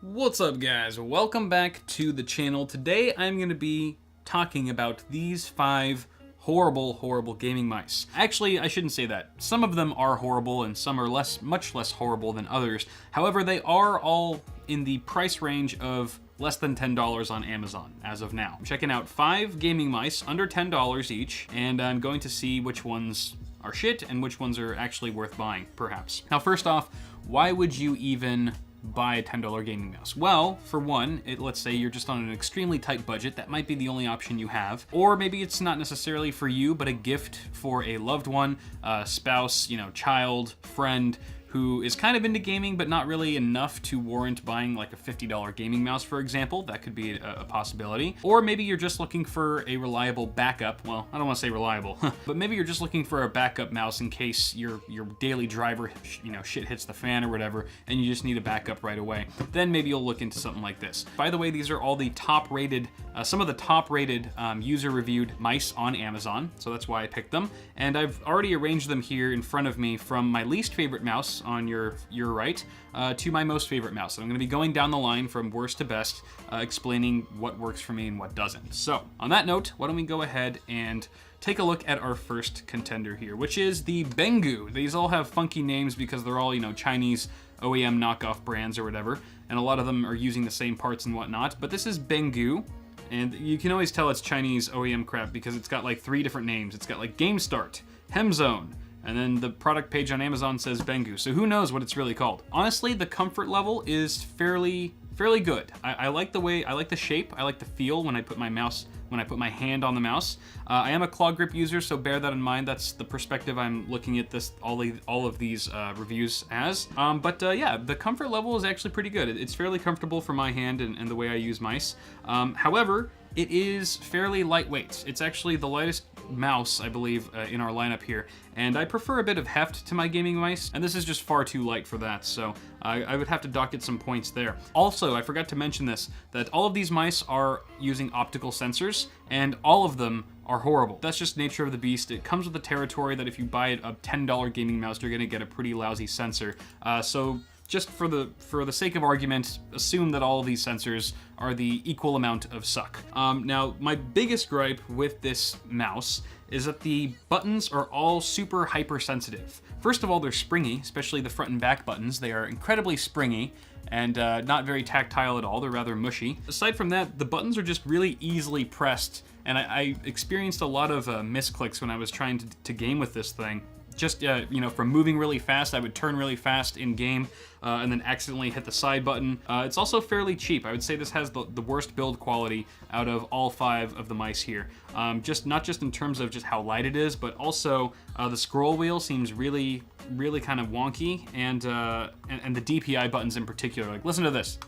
What's up, guys? Welcome back to the channel. Today I'm going to be talking about these 5 horrible gaming mice. Actually, I shouldn't say that. Some of them are horrible and some are much less horrible than others. However, they are all in the price range of less than $10 on Amazon as of now. I'm checking out 5 gaming mice under $10 each, and I'm going to see which ones are shit and which ones are actually worth buying, perhaps. Now, first off, why would you even buy a $10 gaming mouse? Well, for one, let's say you're just on an extremely tight budget. That might be the only option you have. Or maybe it's not necessarily for you, but a gift for a loved one, spouse, child, friend, who is kind of into gaming, but not really enough to warrant buying like a $50 gaming mouse, for example. That could be a possibility. Or maybe you're just looking for a reliable backup. Well, I don't want to say reliable, but maybe you're just looking for a backup mouse in case your daily driver, shit hits the fan or whatever, and you just need a backup right away. Then maybe you'll look into something like this. By the way, these are all the top-rated, some of the top-rated user-reviewed mice on Amazon, so that's why I picked them. And I've already arranged them here in front of me from my least favorite mouse on your right to my most favorite mouse. And I'm going to be going down the line from worst to best, explaining what works for me and what doesn't. So on that note, why don't we go ahead and take a look at our first contender here, which is the Benggu. These all have funky names because they're all, Chinese OEM knockoff brands or whatever, and a lot of them are using the same parts and whatnot. But this is Benggu, and you can always tell it's Chinese OEM crap because it's got like 3 different names. It's got like Game Start, Hemzone, and then the product page on Amazon says Benggu, so who knows what it's really called. Honestly, the comfort level is fairly good. I like the shape, I like the feel when I put my hand on the mouse. I am a claw grip user, so bear that in mind. That's the perspective I'm looking at all of these reviews as. Yeah, the comfort level is actually pretty good. It's fairly comfortable for my hand and the way I use mice. However, it is fairly lightweight. It's actually the lightest mouse, I believe, in our lineup here, and I prefer a bit of heft to my gaming mice, and this is just far too light for that, so I would have to dock it some points there. Also, I forgot to mention this, that all of these mice are using optical sensors, and all of them are horrible. That's just nature of the beast. It comes with the territory that if you buy a $10 gaming mouse, you're gonna get a pretty lousy sensor. So just for the sake of argument, assume that all of these sensors are the equal amount of suck. Now, my biggest gripe with this mouse is that the buttons are all super hypersensitive. First of all, they're springy, especially the front and back buttons. They are incredibly springy and not very tactile at all. They're rather mushy. Aside from that, the buttons are just really easily pressed, and I experienced a lot of misclicks when I was trying to game with this thing. Just, from moving really fast, I would turn really fast in game and then accidentally hit the side button. It's also fairly cheap. I would say this has the worst build quality out of all 5 of the mice here. Not just in terms of just how light it is, but also the scroll wheel seems really kind of wonky, and the DPI buttons in particular. Like, listen to this.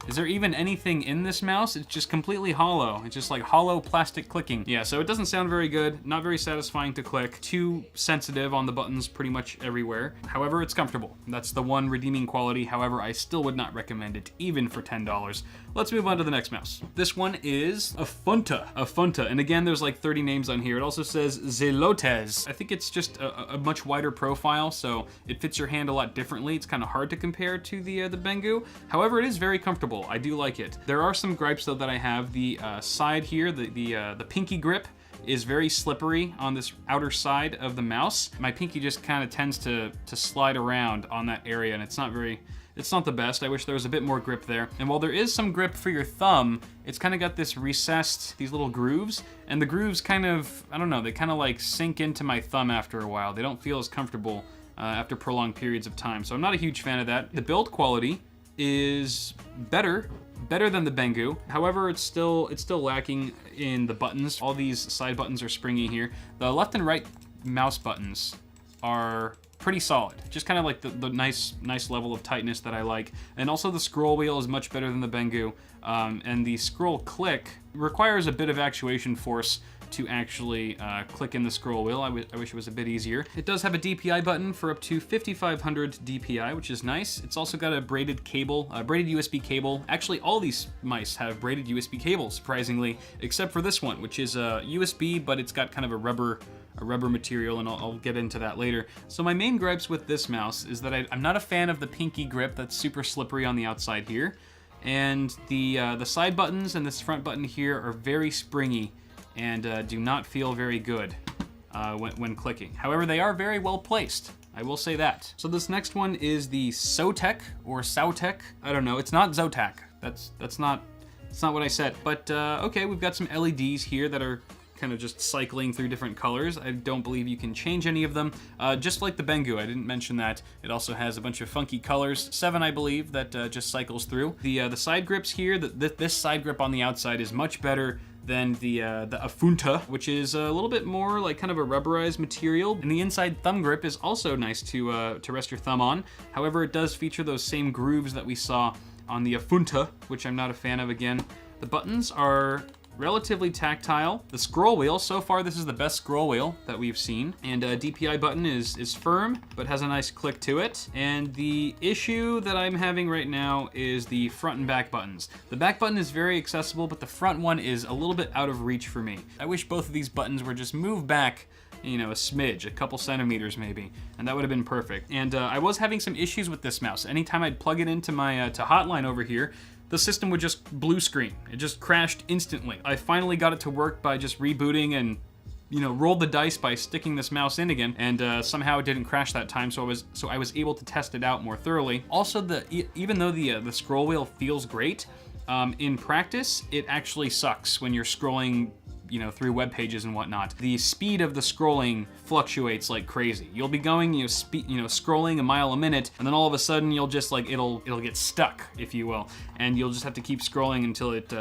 Is there even anything in this mouse? It's just completely hollow. It's just like hollow plastic clicking. Yeah, so it doesn't sound very good, not very satisfying to click, too sensitive on the buttons pretty much everywhere. However, it's comfortable. That's the one redeeming quality. However, I still would not recommend it, even for $10. Let's move on to the next mouse. This one is a Funta. And again, there's like 30 names on here. It also says Zelotes. I think it's just a much wider profile, so it fits your hand a lot differently. It's kind of hard to compare to the Benggu. However, it is very comfortable. I do like it. There are some gripes though that I have. The side here, the pinky grip is very slippery on this outer side of the mouse. My pinky just kind of tends to slide around on that area, and it's not the best. I wish there was a bit more grip there. And while there is some grip for your thumb, it's kind of got this recessed, these little grooves, and the grooves kind of, I don't know, they kind of like sink into my thumb after a while. They don't feel as comfortable after prolonged periods of time. So I'm not a huge fan of that. The build quality is better than the Benggu. However, it's still lacking in the buttons. All these side buttons are springy here. The left and right mouse buttons are pretty solid. Just kind of like the nice level of tightness that I like. And also the scroll wheel is much better than the Benggu. And the scroll click requires a bit of actuation force to actually click in the scroll wheel. I wish it was a bit easier. It does have a DPI button for up to 5500 DPI, which is nice. It's also got a braided cable, a braided USB cable. Actually, all these mice have braided USB cables, surprisingly, except for this one, which is a USB, but it's got kind of a rubber rubber material, and I'll get into that later. So my main gripes with this mouse is that I'm not a fan of the pinky grip that's super slippery on the outside here. And the side buttons and this front button here are very springy and do not feel very good when clicking. However, they are very well placed. I will say that. So this next one is the Zotac or Zotac. I don't know. It's not Zotac. That's not what I said. But okay, we've got some LEDs here that are kind of just cycling through different colors. I don't believe you can change any of them. Just like the Bengu, I didn't mention that. It also has a bunch of funky colors, 7 I believe, that just cycles through. The side grips here, this side grip on the outside is much better than the Afunta, which is a little bit more like kind of a rubberized material. And the inside thumb grip is also nice to rest your thumb on. However, it does feature those same grooves that we saw on the Afunta, which I'm not a fan of again. The buttons are relatively tactile. The scroll wheel, so far this is the best scroll wheel that we've seen. And DPI button is firm, but has a nice click to it. And the issue that I'm having right now is the front and back buttons. The back button is very accessible, but the front one is a little bit out of reach for me. I wish both of these buttons were just moved back, you know, a smidge, a couple centimeters maybe, and that would have been perfect. And I was having some issues with this mouse. Anytime I'd plug it into my to Hotline over here, the system would just blue screen. It just crashed instantly. I finally got it to work by just rebooting and, you know, rolled the dice by sticking this mouse in again, and somehow it didn't crash that time, so I was able to test it out more thoroughly. Also, even though the scroll wheel feels great, in practice, it actually sucks when you're scrolling, you know, through web pages and whatnot. The speed of the scrolling fluctuates like crazy. You'll be going, scrolling a mile a minute, and then all of a sudden you'll just like, it'll get stuck, if you will, and you'll just have to keep scrolling until it,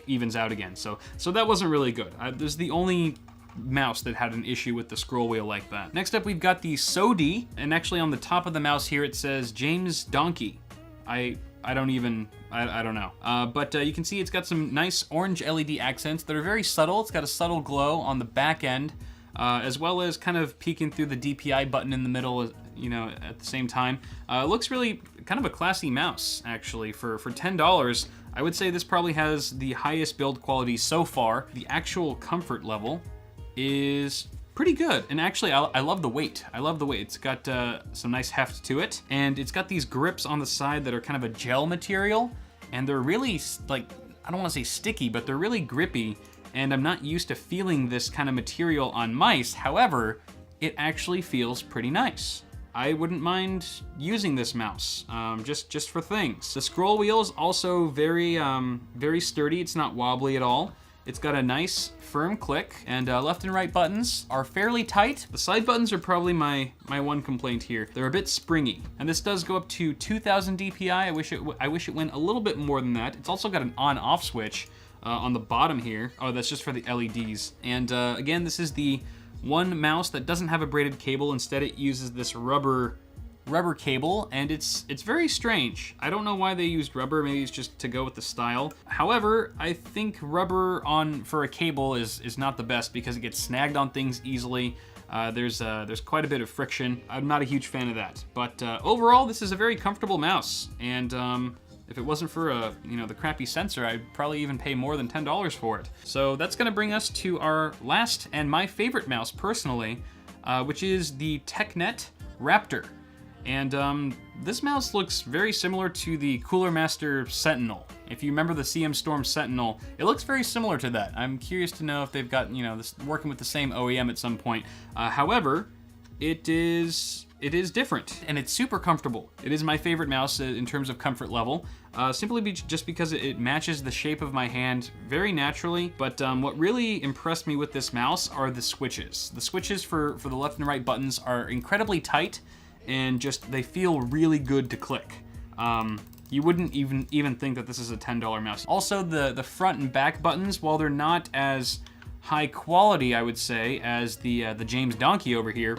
evens out again. So that wasn't really good. This is the only mouse that had an issue with the scroll wheel like that. Next up, we've got the Sodi, and actually on the top of the mouse here it says James Donkey. I don't know. But you can see it's got some nice orange LED accents that are very subtle. It's got a subtle glow on the back end, as well as kind of peeking through the DPI button in the middle, you know, at the same time. It looks really kind of a classy mouse, actually. For $10, I would say this probably has the highest build quality so far. The actual comfort level is pretty good, and actually I love the weight. I love the weight. It's got some nice heft to it, and it's got these grips on the side that are kind of a gel material, and they're really, like, I don't want to say sticky, but they're really grippy, and I'm not used to feeling this kind of material on mice. However, it actually feels pretty nice. I wouldn't mind using this mouse, just for things. The scroll wheel is also very sturdy. It's not wobbly at all. It's got a nice firm click, and left and right buttons are fairly tight. The side buttons are probably my one complaint here. They're a bit springy, and this does go up to 2000 DPI. I wish it went a little bit more than that. It's also got an on-off switch on the bottom here. Oh, that's just for the LEDs. And again, this is the one mouse that doesn't have a braided cable. Instead, it uses this rubber cable, and it's very strange. I don't know why they used rubber. Maybe it's just to go with the style. However, I think rubber for a cable is not the best because it gets snagged on things easily. There's quite a bit of friction. I'm not a huge fan of that. But overall, this is a very comfortable mouse, and if it wasn't for the crappy sensor, I'd probably even pay more than $10 for it. So that's gonna bring us to our last and my favorite mouse personally, which is the TechNet Raptor. And this mouse looks very similar to the Cooler Master Sentinel. If you remember the CM Storm Sentinel, it looks very similar to that. I'm curious to know if they've got, this working with the same OEM at some point. However, it is different, and it's super comfortable. It is my favorite mouse in terms of comfort level, just because it matches the shape of my hand very naturally. But what really impressed me with this mouse are the switches. The switches for the left and right buttons are incredibly tight, and they feel really good to click. You wouldn't even think that this is a $10 mouse. Also, the front and back buttons, while they're not as high quality, I would say, as the James Donkey over here,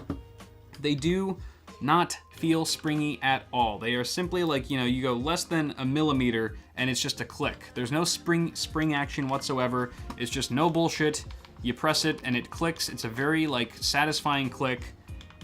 they do not feel springy at all. They are simply like, you go less than a millimeter and it's just a click. There's no spring action whatsoever. It's just no bullshit. You press it and it clicks. It's a very satisfying click.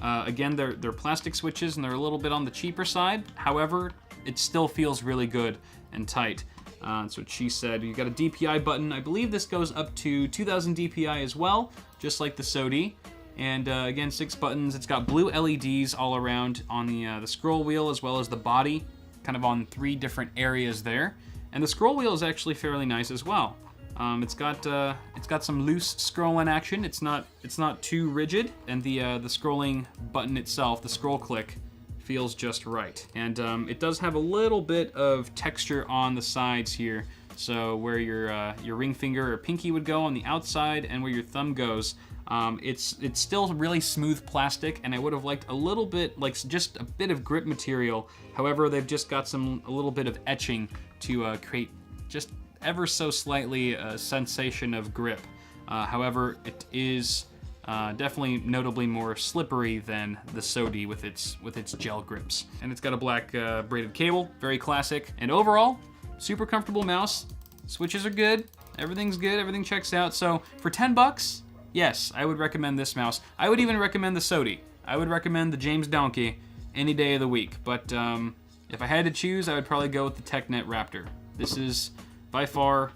Again, they're plastic switches and they're a little bit on the cheaper side. However, it still feels really good and tight. That's what she said. You got a DPI button. I believe this goes up to 2000 DPI as well, just like the Sodi. And again, 6 buttons. It's got blue LEDs all around on the scroll wheel as well as the body, kind of on 3 different areas there. And the scroll wheel is actually fairly nice as well. It's got some loose scrolling action. It's not too rigid, and the scrolling button itself, the scroll click, feels just right. And it does have a little bit of texture on the sides here. So where your ring finger or pinky would go on the outside, and where your thumb goes, it's still really smooth plastic, and I would have liked a little bit, like just a bit of grip material. However, they've just got a little bit of etching to create just ever so slightly a sensation of grip. However, it is definitely notably more slippery than the SODI with its gel grips. And it's got a black braided cable, very classic. And overall, super comfortable mouse. Switches are good, everything's good, everything checks out. So for 10 bucks, yes, I would recommend this mouse. I would even recommend the SODI. I would recommend the James Donkey any day of the week. But if I had to choose, I would probably go with the TechNet Raptor. This is by far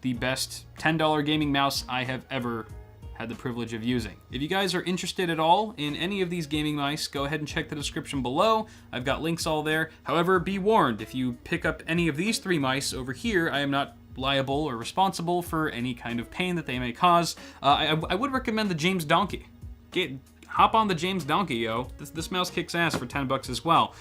the best $10 gaming mouse I have ever had the privilege of using. If you guys are interested at all in any of these gaming mice, go ahead and check the description below. I've got links all there. However, be warned, if you pick up any of these 3 mice over here, I am not liable or responsible for any kind of pain that they may cause. I would recommend the James Donkey. Hop on the James Donkey, yo. This mouse kicks ass for 10 bucks as well.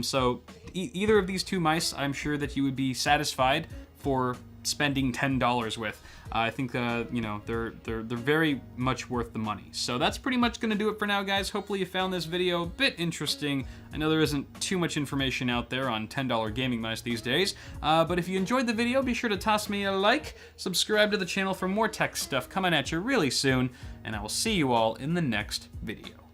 So either of these 2 mice, I'm sure that you would be satisfied for spending $10 with. I think you know, they're very much worth the money. So that's pretty much gonna do it for now, guys. Hopefully you found this video a bit interesting. I know there isn't too much information out there on $10 gaming mice these days, but if you enjoyed the video, be sure to toss me a like, subscribe to the channel for more tech stuff coming at you really soon, and I will see you all in the next video.